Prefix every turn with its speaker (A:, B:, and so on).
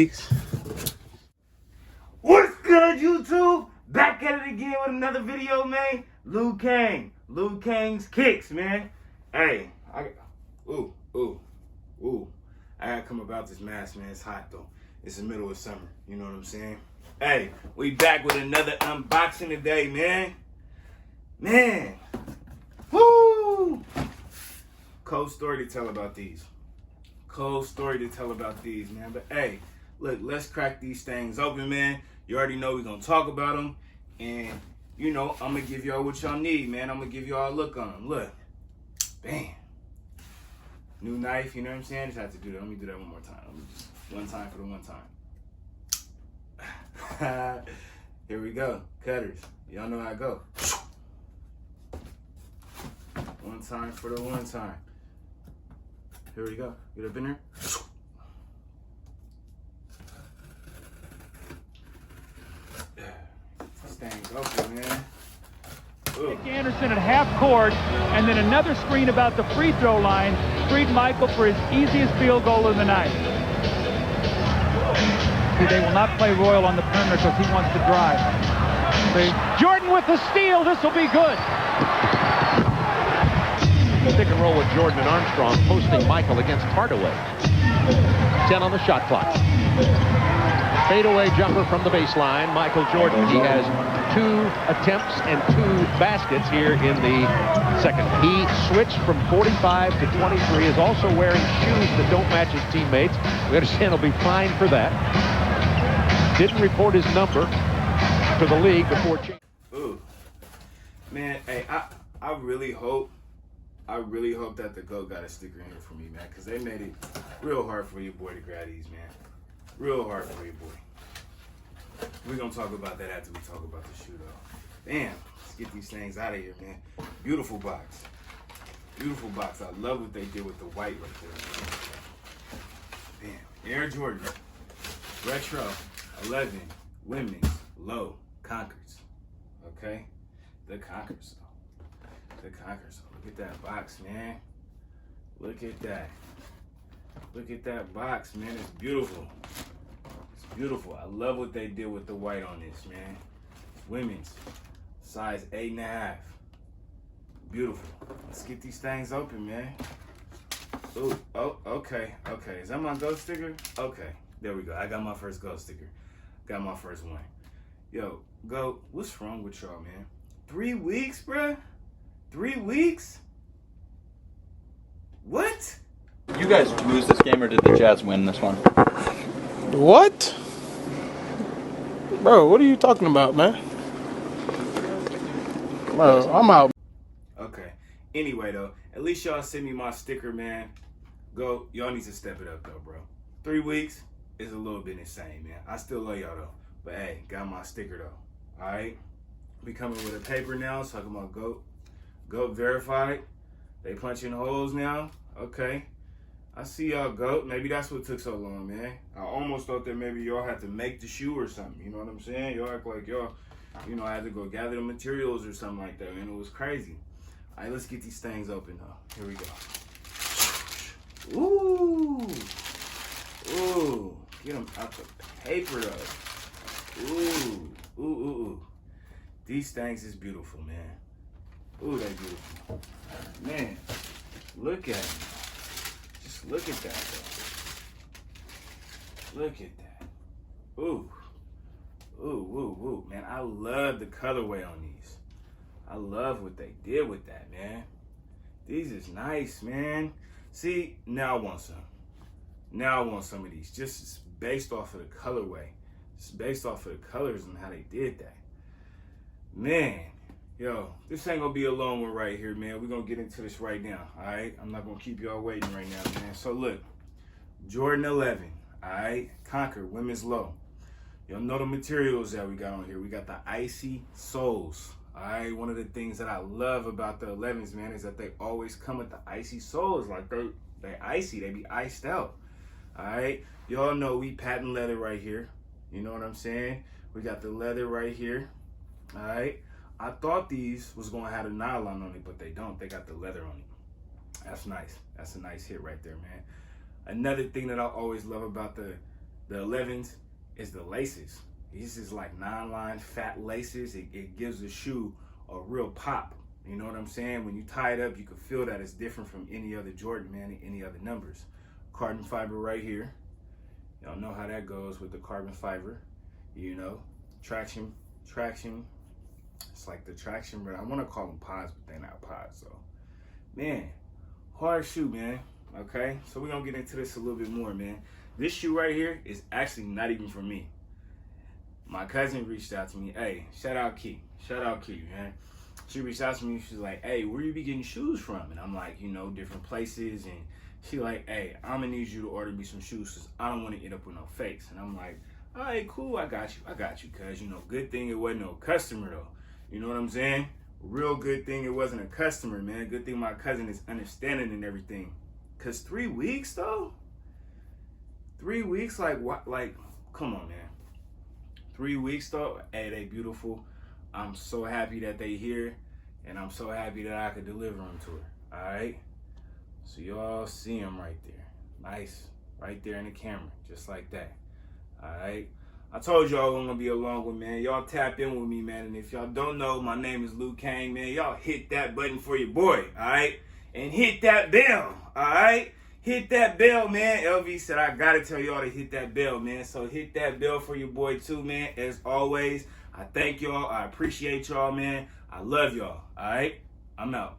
A: weeks.
B: What's good, YouTube? Back at it again with another video, man. Liu Kang's kicks, man. Hey, I gotta come about this mask, man. It's hot though. It's the middle of summer. You know what I'm saying? Hey, we back with another unboxing today, man. Man, woo! Cold story to tell about these. Man. But hey, look, let's crack these things open, man. You already know we're gonna talk about them, and you know I'm gonna give y'all what y'all need, man. I'm gonna give y'all a look on them. Look, bam, new knife. You know what I'm saying? Just have to do that. Let me do that one more time. Let me just one time for the one time. Here we go, cutters. Y'all know how I go. One time for the one time. Here we go. Get up in there. Thing's open, man.
C: Nick Anderson at half court, and then another screen about the free throw line freed Micheal for his easiest field goal of the night. See, they will not play Royal on the perimeter because he wants to drive. See, Jordan with the steal. This will be good.
D: Pick and roll with Jordan and Armstrong, posting Micheal against Hardaway. 10 on the shot clock. Fadeaway jumper from the baseline. Micheal Jordan. He has 2 attempts and 2 baskets here in the second. He switched from 45 to 23. Is also wearing shoes that don't match his teammates. We understand he'll be fined for that. Didn't report his number to the league before changing.
B: Ooh, man. Hey, I really hope that the GOAT got a sticker in here for me, man, because they made it real hard for your boy to grab these, man. Real hard for your boy. We're going to talk about that after we talk about the shoe, though. Damn, let's get these things out of here, man. Beautiful box. Beautiful box. I love what they did with the white right there. Damn. Air Jordan. Retro 11. Women's. Low. Concords. Okay? The Concords, though. The Concords. Look at that box, man. Look at that. Look at that box, man. It's beautiful. It's beautiful. I love what they did with the white on this, man. Women's. Size 8.5. Beautiful. Let's get these things open, man. Ooh, oh, okay. Okay. Is that my GOAT sticker? Okay. There we go. I got my first GOAT sticker. Got my first one. Yo, GOAT, what's wrong with y'all, man? 3 weeks, bruh? 3 weeks? What?
E: You guys lose this game, or did the Jazz win this one?
A: What? Bro, what are you talking about, man? Bro, I'm out.
B: Okay. Anyway, though, at least y'all send me my sticker, man. Go. Y'all need to step it up, though, bro. 3 weeks is a little bit insane, man. I still love y'all, though. But, hey, got my sticker, though. All right? We coming with a paper now, talking about GOAT. GOAT verified. They punching holes now. Okay. I see y'all, GOAT. Maybe that's what took so long, man. I almost thought that maybe y'all had to make the shoe or something. You know what I'm saying? Y'all act like y'all, you know, I had to go gather the materials or something like that, and it was crazy. All right, let's get these things open, though. Here we go. Ooh. Ooh. Get them out the paper, though. Ooh. Ooh, ooh, ooh. These things is beautiful, man. Ooh, they beautiful. Man, look at it. Just look at that, though. Look at that. Ooh. Ooh, ooh, ooh. Man, I love the colorway on these. I love what they did with that, man. These is nice, man. See, now I want some. Now I want some of these. Just based off of the colorway. Just based off of the colors and how they did that. Man. Yo, this ain't gonna be a long one right here, man. We're gonna get into this right now, all right? I'm not gonna keep y'all waiting right now, man. So look, Jordan 11, all right? Concord, women's low. Y'all know the materials that we got on here. We got the icy soles, all right? One of the things that I love about the 11s, man, is that they always come with the icy soles. Like, they icy, they be iced out, all right? Y'all know we patent leather right here. You know what I'm saying? We got the leather right here, all right? I thought these was gonna have a nylon on it, but they don't. They got the leather on it. That's nice. That's a nice hit right there, man. Another thing that I always love about the The 11s is the laces. These is like 9-line fat laces. It gives the shoe a real pop. You know what I'm saying? When you tie it up, you can feel that it's different from any other Jordan, man, and any other numbers. Carbon fiber right here. Y'all know how that goes with the carbon fiber. You know, traction. It's like the traction, but I want to call them pods, but they're not pods. So, man, hard shoe, man. Okay, so we're going to get into this a little bit more, man. This shoe right here is actually not even for me. My cousin reached out to me. Hey, shout out Key, man. She reached out to me. She's like, hey, where you be getting shoes from? And I'm like, you know, different places. And she like, hey, I'm going to need you to order me some shoes because I don't want to end up with no fakes. And I'm like, all right, cool, I got you, cuz, you know, good thing it wasn't no customer, though. You know what I'm saying? Real good thing it wasn't a customer, man. Good thing my cousin is understanding and everything. Because 3 weeks, though? 3 weeks, like, what? Like, come on, man. 3 weeks, though? Hey, they beautiful. I'm so happy that they here, and I'm so happy that I could deliver them to her, all right? So y'all see them right there. Nice, right there in the camera, just like that. All right, I told y'all I'm gonna be a long one, man. Y'all tap in with me, man. And if y'all don't know, my name is Luke Kang, man. Y'all hit that button for your boy, all right? And hit that bell, all right? Hit that bell, man. LV said I gotta tell y'all to hit that bell, man. So hit that bell for your boy too, man. As always, I thank y'all. I appreciate y'all, man. I love y'all, all right? I'm out.